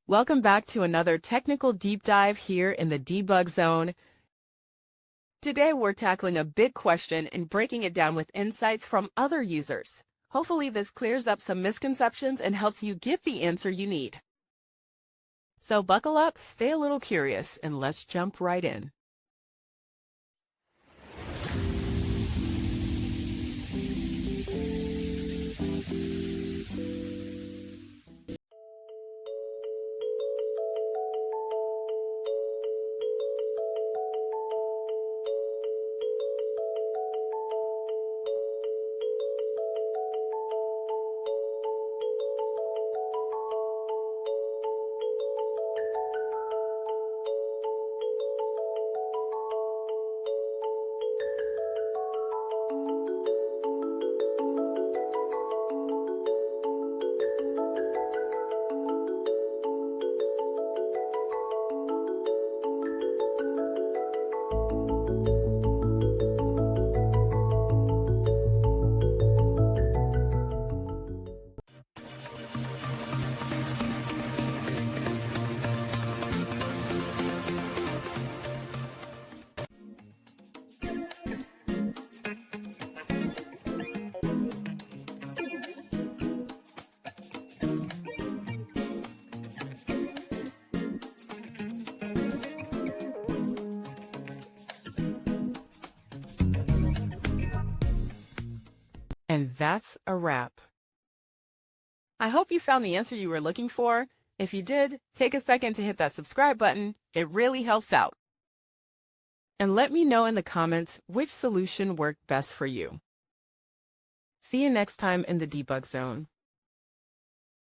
Welcome back to another technical deep dive here in the debug zone. Today we're tackling a big question and breaking it down with insights from other users. Hopefully this clears up some misconceptions and helps you get the answer you need. So buckle up, stay a little curious, and let's jump right in. And that's a wrap. I hope you found the answer you were looking for. If you did, take a second to hit that subscribe button. It really helps out. And let me know in the comments which solution worked best for you. See you next time in the debug zone.